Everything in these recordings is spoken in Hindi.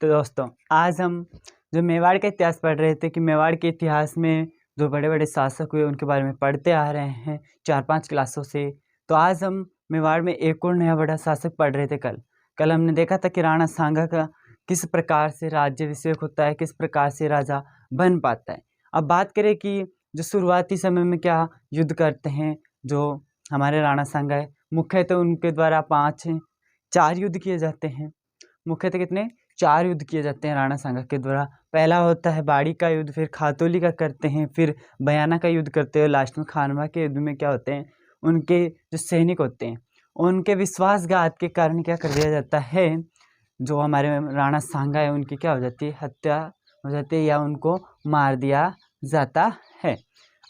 तो दोस्तों आज हम जो मेवाड़ का इतिहास पढ़ रहे थे कि मेवाड़ के इतिहास में जो बड़े बड़े शासक हुए उनके बारे में पढ़ते आ रहे हैं 4-5 क्लासों से। तो आज हम मेवाड़ में एक और नया बड़ा शासक पढ़ रहे थे। कल हमने देखा था कि राणा सांगा का किस प्रकार से राज्याभिषेक होता है, किस प्रकार से राजा बन पाता है। अब बात करें कि जो शुरुआती समय में क्या युद्ध करते हैं जो हमारे राणा सांगा है, मुख्यतः उनके द्वारा 4 युद्ध किए जाते हैं। मुख्यतः कितने 4 युद्ध किए जाते हैं राणा सांगा के द्वारा। पहला होता है बाड़ी का युद्ध, फिर खातौली का करते हैं, फिर बयाना का युद्ध करते हैं, लास्ट में खानवा के युद्ध में क्या होते हैं, उनके जो सैनिक होते हैं उनके विश्वासघात के कारण क्या कर दिया जाता है, जो हमारे राणा सांगा है उनकी क्या हो जाती है, हत्या हो जाती है या उनको मार दिया जाता है।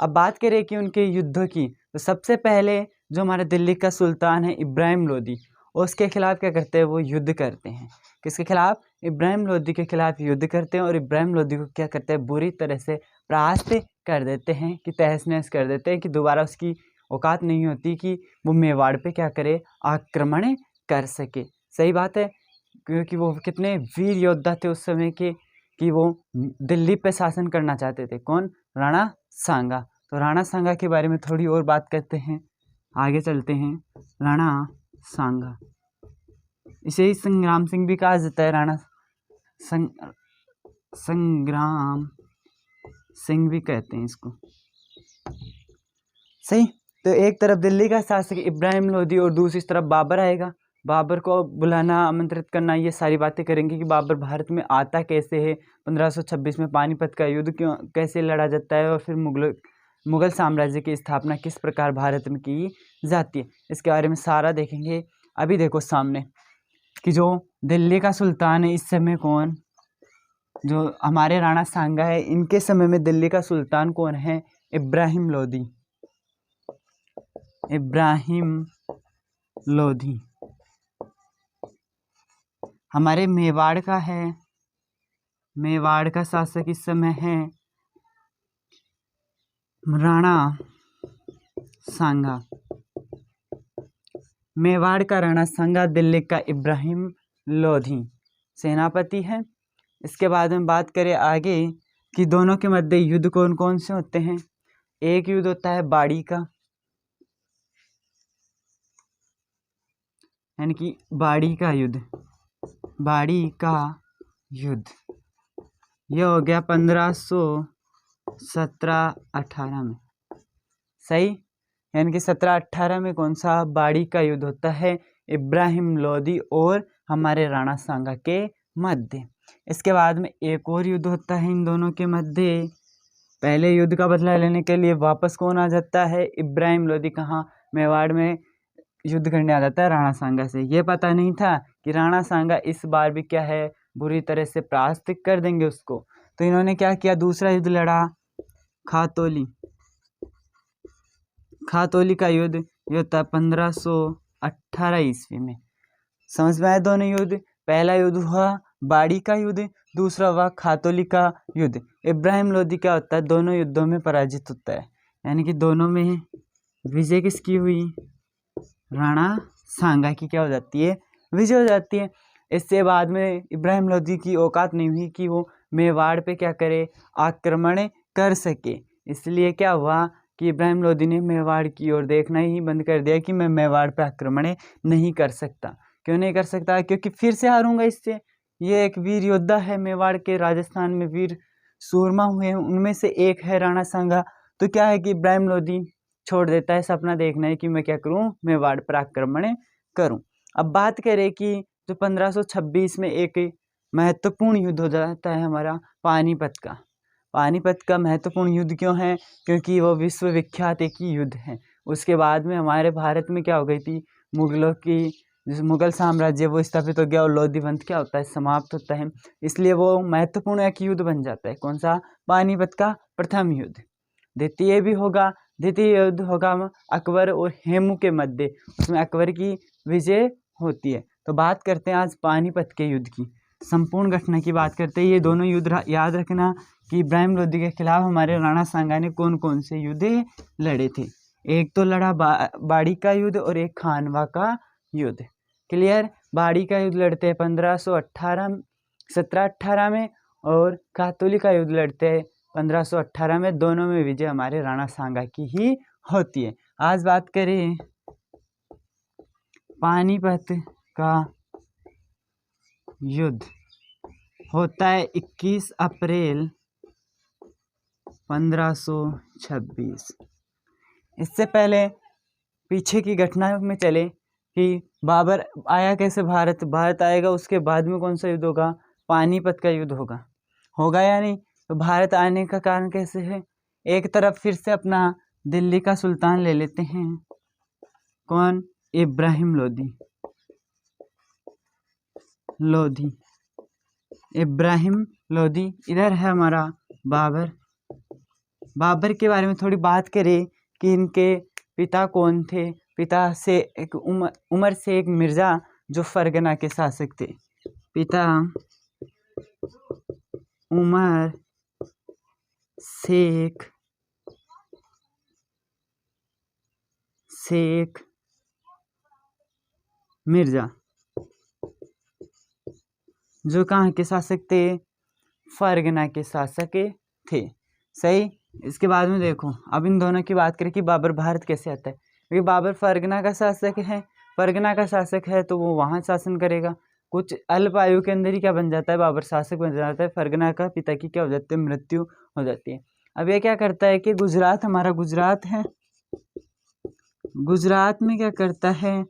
अब बात करें कि उनके युद्धों की, तो सबसे पहले जो हमारे दिल्ली का सुल्तान है इब्राहिम लोदी, उसके खिलाफ क्या करते हैं, वो युद्ध करते हैं। किसके खिलाफ? इब्राहिम लोदी के खिलाफ युद्ध करते हैं और इब्राहिम लोदी को क्या करते हैं, बुरी तरह से परास्त कर देते हैं कि तहस नहस कर देते हैं कि दोबारा उसकी औकात नहीं होती कि वो मेवाड़ पे क्या करे, आक्रमण कर सके। सही बात है, क्योंकि वो कितने वीर योद्धा थे उस समय के कि वो दिल्ली पे शासन करना चाहते थे। कौन? राणा सांगा। तो राणा सांगा के बारे में थोड़ी और बात करते हैं, आगे चलते हैं। राणा सांगा, इसे ही संग्राम सिंह भी कहा जाता है, राणा संग्राम सिंह भी कहते हैं इसको। सही। तो एक तरफ दिल्ली का शासक इब्राहिम लोदी और दूसरी तरफ बाबर आएगा। बाबर को बुलाना, आमंत्रित करना, ये सारी बातें करेंगे कि बाबर भारत में आता कैसे है, 1526 में पानीपत का युद्ध क्यों कैसे लड़ा जाता है और फिर मुगल साम्राज्य की स्थापना किस प्रकार भारत में की जाती है, इसके बारे में सारा देखेंगे। अभी देखो सामने कि जो दिल्ली का सुल्तान है इस समय कौन, जो हमारे राणा सांगा है, इनके समय में दिल्ली का सुल्तान कौन है, इब्राहिम लोदी। इब्राहिम लोधी हमारे मेवाड़ का है, मेवाड़ का शासक इस समय है राणा सांगा। मेवाड़ का राणा सांगा, दिल्ली का इब्राहिम लोधी सेनापति है। इसके बाद में बात करें आगे कि दोनों के मध्य युद्ध कौन कौन से होते हैं। एक युद्ध होता है बाड़ी का, यानी कि बाड़ी का युद्ध। बाड़ी का युद्ध यह हो गया 1517-18 में। सही, यानी कि 17-18 में कौन सा बाड़ी का युद्ध होता है, इब्राहिम लोदी और हमारे राणा सांगा के मध्य। इसके बाद में एक और युद्ध होता है इन दोनों के मध्य। पहले युद्ध का बदला लेने के लिए वापस कौन आ जाता है, इब्राहिम लोदी। कहाँ? मेवाड़ में युद्ध करने आ जाता है राणा सांगा से। ये पता नहीं था कि राणा सांगा इस बार भी क्या है, बुरी तरह से परास्त कर देंगे उसको। तो इन्होंने क्या किया, दूसरा युद्ध लड़ा, खातौली। खातौली का युद्ध ये होता है 1518 ईस्वी में। समझ में आया दोनों युद्ध? पहला युद्ध हुआ बाड़ी का युद्ध, दूसरा हुआ खातौली का युद्ध। इब्राहिम लोदी क्या होता है, दोनों युद्धों में पराजित होता है, यानी कि दोनों में विजय किसकी हुई, राणा सांगा की क्या हो जाती है, विजय हो जाती है। इससे बाद में इब्राहिम लोदी की औकात नहीं हुई कि वो मेवाड़ पे क्या करे, आक्रमण कर सके। इसलिए क्या हुआ कि इब्राहिम लोदी ने मेवाड़ की ओर देखना ही बंद कर दिया कि मैं मेवाड़ पे आक्रमण नहीं कर सकता। क्यों नहीं कर सकता? क्योंकि फिर से हारूंगा इससे। ये एक वीर योद्धा है, मेवाड़ के राजस्थान में वीर सूरमा हुए हैं, उनमें से एक है राणा सांगा। तो क्या है कि इब्राहिम लोदी छोड़ देता है सपना देखना है कि मैं क्या करूं, मेवाड़ पर आक्रमण करूं। अब बात करें कि जो 1526 में एक महत्वपूर्ण युद्ध हो जाता है हमारा पानीपत का। पानीपत का महत्वपूर्ण युद्ध क्यों है? क्योंकि वो विश्व विख्यात एक ही युद्ध है। उसके बाद में हमारे भारत में क्या हो गई थी, मुगलों की जो मुगल साम्राज्य वो स्थापित हो गया और लोधी वंश क्या होता है, समाप्त होता है। इसलिए वो महत्वपूर्ण एक युद्ध बन जाता है। कौन सा? पानीपत का प्रथम युद्ध। द्वितीय भी होगा, द्वितीय युद्ध होगा अकबर और हेमू के मध्य, उसमें अकबर की विजय होती है। तो बात करते हैं आज पानीपत के युद्ध की, संपूर्ण घटना की बात करते हैं। ये दोनों युद्ध याद रखना कि इब्राहिम लोदी के खिलाफ हमारे राणा सांगा ने कौन कौन से युद्ध लड़े थे। एक तो लड़ा बाड़ी का युद्ध और एक खानवा का युद्ध। क्लियर? बाड़ी का युद्ध लड़ते हैं 1518 1718 में, और कातोली का युद्ध लड़ते हैं 1518 में। दोनों में विजय हमारे राणा सांगा की ही होती है। आज बात करें पानीपत का युद्ध होता है 21 अप्रैल 1526। इससे पहले पीछे की घटना में चले कि बाबर आया कैसे भारत आएगा, उसके बाद में कौन सा युद्ध होगा, पानीपत का युद्ध होगा या नहीं। तो भारत आने का कारण कैसे है, एक तरफ फिर से अपना दिल्ली का सुल्तान ले लेते हैं, कौन, इब्राहिम लोधी। इधर है हमारा बाबर के बारे में थोड़ी बात करें कि इनके पिता कौन थे। पिता से एक उमर शेख मिर्जा जो फरगना के शासक थे। पिता उमर शेख मिर्जा जो कहाँ के शासक थे, फरगना के शासक थे। सही। इसके बाद में देखो, अब इन दोनों की बात करें कि बाबर भारत कैसे आता है, क्योंकि बाबर फरगना का शासक है तो वो वहाँ शासन करेगा। कुछ अल्प आयु के अंदर ही क्या बन जाता है, बाबर शासक बन जाता है। फरगना का पिता की क्या हो जाती है, मृत्यु हो जाती है। अब ये क्या करता है कि गुजरात है, गुजरात में क्या करता है,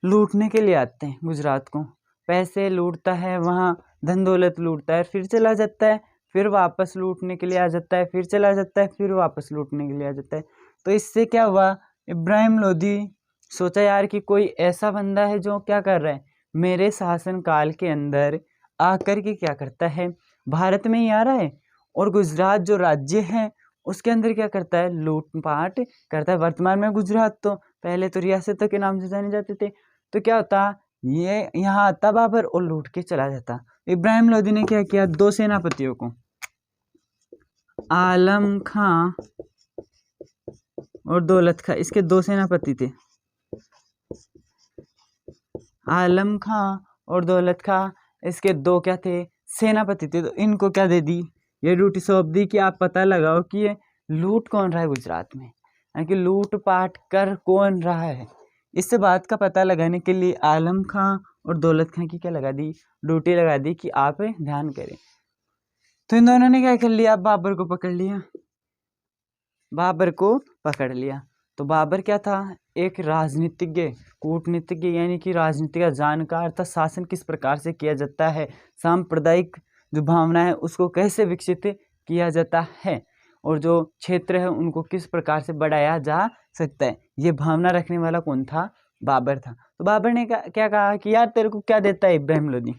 लूटने के लिए आते हैं गुजरात को, पैसे लूटता है, वहाँ धन दौलत लूटता है, फिर चला जाता है, फिर वापस लूटने के लिए आ जाता है, फिर चला जाता है, फिर वापस लूटने के लिए आ जाता है। तो इससे क्या हुआ, इब्राहिम लोधी सोचा यार कि कोई ऐसा बंदा है जो क्या कर रहा है, मेरे शासन काल के अंदर आकर के क्या करता है, भारत में ही आ रहा है और गुजरात जो राज्य है उसके अंदर क्या करता है, लूटपाट करता है। वर्तमान में गुजरात तो पहले तो रियासतों के नाम से जाने जाते थे। तो क्या होता, ये यहाँ आता बाबर और लूट के चला जाता। इब्राहिम लोधी ने क्या किया, दो सेनापतियों को, आलम खां और दौलत खां, इसके दो सेनापति थे, आलम खां और दौलत खां, इसके दो क्या थे, सेनापति थे। तो इनको क्या दे दी, ये ड्यूटी सौंप दी कि आप पता लगाओ कि ये लूट कौन रहा है गुजरात में, यानी कि लूट पाट कर कौन रहा है। इससे बात का पता लगाने के लिए आलम खां और दौलत खां की क्या लगा दी, ड्यूटी लगा दी कि आप ध्यान करें। तो इन दोनों ने क्या कर लिया, बाबर को पकड़ लिया। तो बाबर क्या था, एक राजनीतिज्ञ, कूटनीतिज्ञ, यानी कि राजनीति का जानकार था। शासन किस प्रकार से किया जाता है, सांप्रदायिक जो भावना है उसको कैसे विकसित किया जाता है, और जो क्षेत्र है उनको किस प्रकार से बढ़ाया जा सकता है, ये भावना रखने वाला कौन था, बाबर था। तो बाबर ने क्या कहा कि यार तेरे को क्या देता है इब्राहिम लोधी।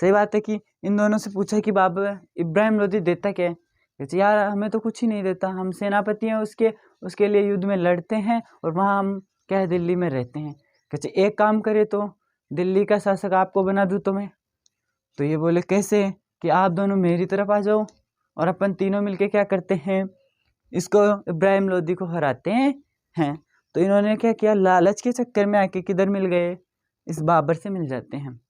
सही बात है कि इन दोनों से पूछा कि बाबर इब्राहिम लोधी देता क्या है, कहते यार हमें तो कुछ ही नहीं देता, हम सेनापति हैं उसके लिए युद्ध में लड़ते हैं और वहाँ हम क्या है, दिल्ली में रहते हैं। कहते एक काम करे तो दिल्ली का शासक आपको बना दूँ तुम्हें। तो ये बोले कैसे, कि आप दोनों मेरी तरफ आ जाओ और अपन तीनों मिलके क्या करते हैं, इसको इब्राहिम लोधी को हराते हैं। तो इन्होंने क्या किया, लालच के चक्कर में आके किधर मिल गए, इस बाबर से मिल जाते हैं।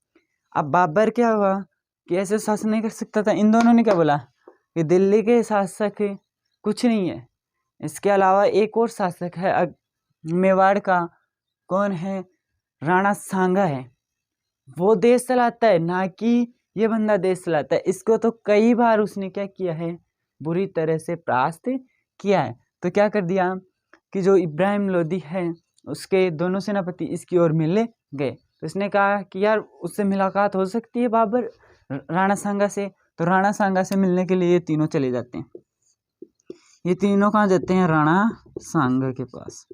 अब बाबर क्या हुआ कि ऐसे शासन नहीं कर सकता था। इन दोनों ने क्या बोला कि दिल्ली के शासक कुछ नहीं है, इसके अलावा एक और शासक है मेवाड़ का, कौन है, राणा सांगा है, वो देश चलाता है, ना कि ये बंदा देश चलाता है। इसको तो कई बार उसने क्या किया है, बुरी तरह से परास्त किया है। तो क्या कर दिया कि जो इब्राहिम लोधी है उसके दोनों सेनापति इसकी ओर मिले गए। तो इसने कहा कि यार उससे मुलाकात हो सकती है बाबर राणा सांगा से। तो राणा सांगा से मिलने के लिए ये तीनों चले जाते हैं। ये तीनों कहाँ जाते हैं, राणा सांगा के पास।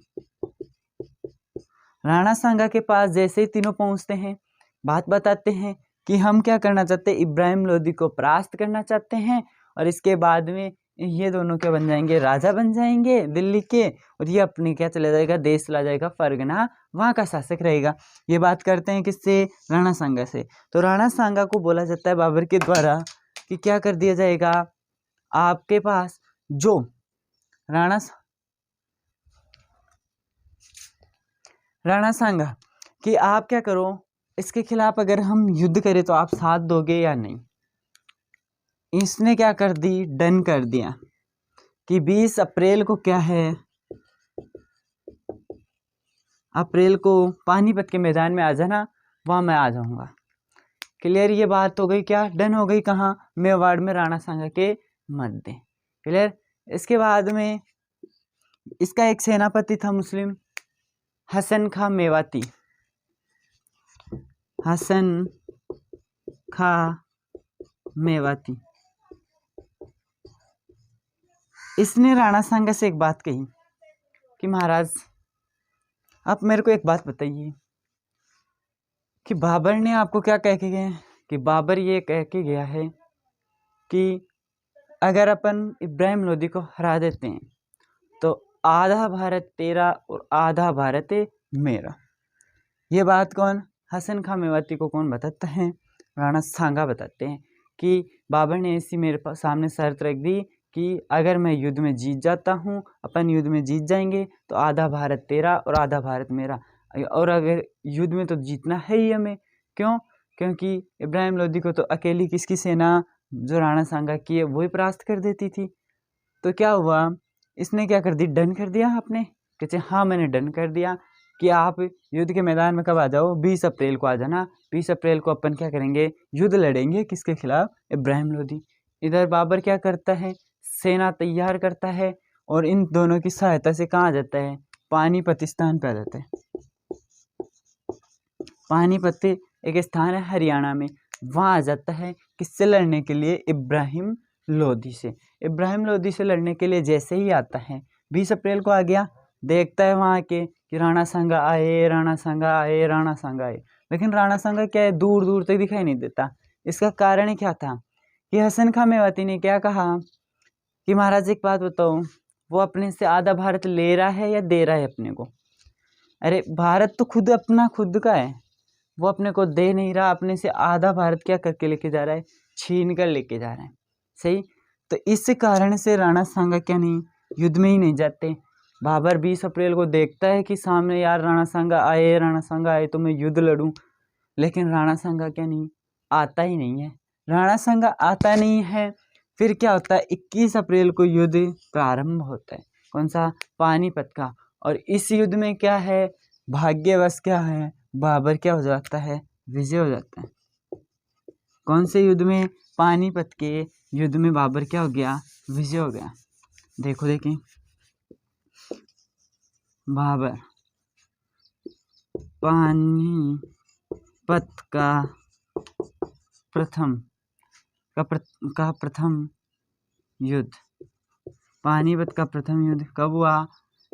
राणा सांगा के पास जैसे ही तीनों पहुंचते हैं, बात बताते हैं कि हम क्या करना चाहते हैं, इब्राहिम लोधी को परास्त करना चाहते हैं, और इसके बाद में ये दोनों क्या बन जाएंगे, राजा बन जाएंगे दिल्ली के, और ये अपने क्या चला जाएगा, देश चला जाएगा फरगना, वहाँ का शासक रहेगा। ये बात करते हैं किससे, राणा सांगा से। तो राणा सांगा को बोला जाता है बाबर के द्वारा कि क्या कर दिया जाएगा, आपके पास जो राणा सांगा कि आप क्या करो इसके खिलाफ अगर हम युद्ध करें तो आप साथ दोगे या नहीं। इसने क्या कर दी, डन कर दिया कि 20 अप्रैल को क्या है, अप्रैल को पानीपत के मैदान में आ जाना, वहाँ मैं आ जाऊँगा। क्लियर, ये बात हो गई, क्या डन हो गई, कहाँ, मेवाड़ में राणा सांगा के मध्य। क्लियर। इसके बाद में इसका एक सेनापति था मुस्लिम, हसन खां मेवाती, हसन खां मेवाती। इसने राणा सांगा से एक बात कही कि महाराज आप मेरे को एक बात बताइए कि बाबर ने आपको क्या कह के गए, कि बाबर ये कह के गया है कि अगर अपन इब्राहिम लोदी को हरा देते हैं तो आधा भारत तेरा और आधा भारत मेरा। ये बात कौन, हसन खां मेवाती को कौन बताता है, राणा सांगा बताते हैं कि बाबर ने ऐसी मेरे सामने शर्त रख दी कि अगर मैं युद्ध में जीत जाता हूँ, अपन युद्ध में जीत जाएंगे तो आधा भारत तेरा और आधा भारत मेरा, और अगर युद्ध में तो जीतना है ही हमें। क्यों, क्योंकि इब्राहिम लोदी को तो अकेली किसकी सेना, जो राणा सांगा की है, वही परास्त कर देती थी। तो क्या हुआ, इसने क्या कर दी, डन कर दिया आपने, कहते हाँ मैंने डन कर दिया कि आप युद्ध के मैदान में कब आ जाओ, 20 अप्रैल को आ जाना। 20 अप्रैल को अपन क्या करेंगे, युद्ध लड़ेंगे, किसके खिलाफ, इब्राहिम लोदी। इधर बाबर क्या करता है, सेना तैयार करता है और इन दोनों की सहायता से कहाँ आ जाता है, पानीपत स्थान पे आ जाता है। पानीपत एक स्थान है हरियाणा में, वहाँ आ जाता है किससे लड़ने के लिए, इब्राहिम लोदी से। इब्राहिम लोदी से लड़ने के लिए जैसे ही आता है, 20 अप्रैल को आ गया, देखता है वहाँ के कि राणा सांगा आए, राणा सांगा आए, राणा सांगा आए, लेकिन राणा सांगा क्या है, दूर दूर तक दिखाई नहीं देता। इसका कारण क्या था कि हसन खां मेवाती ने क्या कहा कि महाराज एक बात बताओ, वो अपने से आधा भारत ले रहा है या दे रहा है अपने को। अरे भारत तो खुद अपना खुद का है, वो अपने को दे नहीं रहा, अपने से आधा भारत क्या करके लेके जा रहा है, छीन कर लेके जा रहा है। सही, तो इस कारण से राणा सांगा क्या नहीं, युद्ध में ही नहीं जाते। बाबर 20 अप्रैल को देखता है कि सामने यार राणा सांगा आए, राणा सांगा आए तो मैं युद्ध लड़ूं, लेकिन राणा सांगा क्या नहीं, आता ही नहीं है। राणा सांगा आता नहीं है, फिर क्या होता है, 21 अप्रैल को युद्ध प्रारंभ होता है, कौन सा, पानीपत का। और इस युद्ध में क्या है, भाग्यवश क्या है, बाबर क्या हो जाता है, विजय हो जाता है। कौन से युद्ध में, पानीपत के युद्ध में बाबर क्या हो गया, विजय हो गया। देखो देखें, बाबर पानीपत का प्रथम युद्ध, पानीपत का प्रथम युद्ध कब हुआ,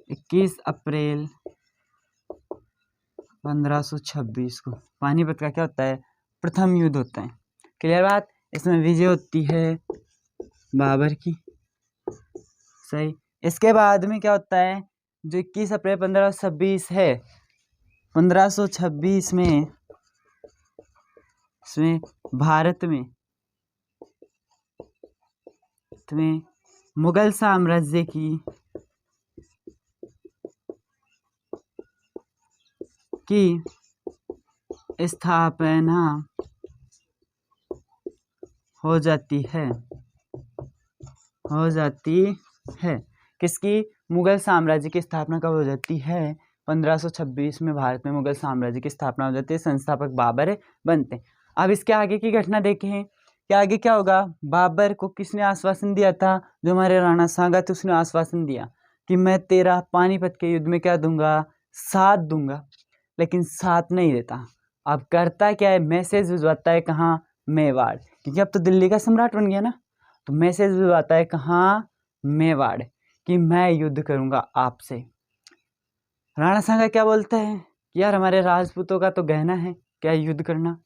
21 अप्रैल 1526 को। पानीपत का क्या होता है, प्रथम युद्ध होता है। क्लियर बात, इसमें विजय होती है बाबर की। सही, इसके बाद में क्या होता है, जो 21 अप्रैल 1526 है, 1526 में इसमें भारत में मुगल साम्राज्य की स्थापना हो जाती है। किसकी, मुगल साम्राज्य की स्थापना कब हो जाती है, 1526 में भारत में मुगल साम्राज्य की स्थापना हो जाती है, संस्थापक बाबर बनते हैं। अब इसके आगे की घटना देखें कि आगे क्या होगा। बाबर को किसने आश्वासन दिया था, जो हमारे राणा सांगा थे, उसने आश्वासन दिया कि मैं तेरा पानीपत के युद्ध में क्या दूंगा, साथ दूंगा, लेकिन साथ नहीं देता। अब करता क्या है, मैसेज भिजवाता है कहाँ, मेवाड़, क्योंकि अब तो दिल्ली का सम्राट बन गया ना, तो मैसेज भिजवाता है कहाँ, मेवाड़, कि मैं युद्ध करूंगा आपसे। राणा सांगा क्या बोलता है कि यार हमारे राजपूतों का तो गहना है, क्या युद्ध करना,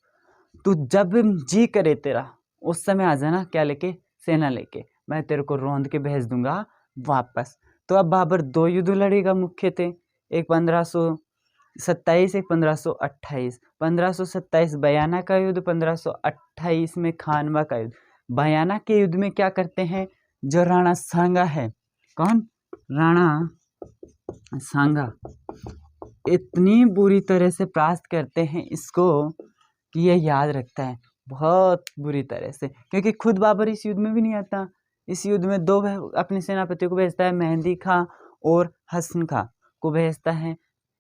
तू जब जी करे तेरा उस समय आ जाना, क्या लेके, सेना लेके, मैं तेरे को रौंद के भेज दूंगा वापस। तो अब बाबर 2 युद्ध लड़ेगा मुख्य थे, एक 1527, एक 1528। 1527 बयाना का युद्ध, 1528 में खानवा का युद्ध। बयाना के युद्ध में क्या करते हैं, जो राणा सांगा है, कौन, राणा सांगा, इतनी बुरी तरह से परास्त करते हैं इसको कि ये याद रखता है बहुत बुरी तरह से, क्योंकि खुद बाबर इस युद्ध में भी नहीं आता। इस युद्ध में दो अपने सेनापतियों को भेजता है, मेहंदी खां और हसन खां को भेजता है।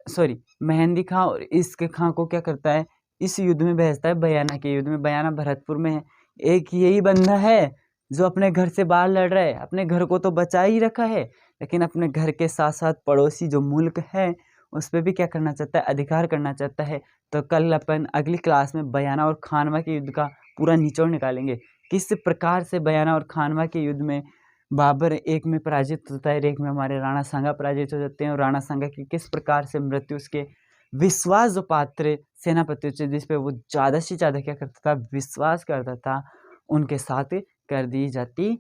सॉरी, मेहंदी खां और इश्क खां को क्या करता है, इस युद्ध में भेजता है बयाना के युद्ध में। बयाना भरतपुर में है। एक यही बंदा है जो अपने घर से बाहर लड़ रहा है, अपने घर को तो बचा ही रखा है, लेकिन अपने घर के साथ साथ पड़ोसी जो मुल्क है उस पर भी क्या करना चाहता है, अधिकार करना चाहता है। तो कल अपन अगली क्लास में बयाना और खानवा के युद्ध का पूरा निचोड़ निकालेंगे, किस प्रकार से बयाना और खानवा के युद्ध में बाबर एक में पराजित होता है, एक में हमारे राणा सांगा पराजित हो जाते हैं, और राणा सांगा की किस प्रकार से मृत्यु उसके विश्वास जो पात्र सेनापति थे जिस पे वो ज़्यादा से ज़्यादा क्या करता था, विश्वास करता था, उनके साथ कर दी जाती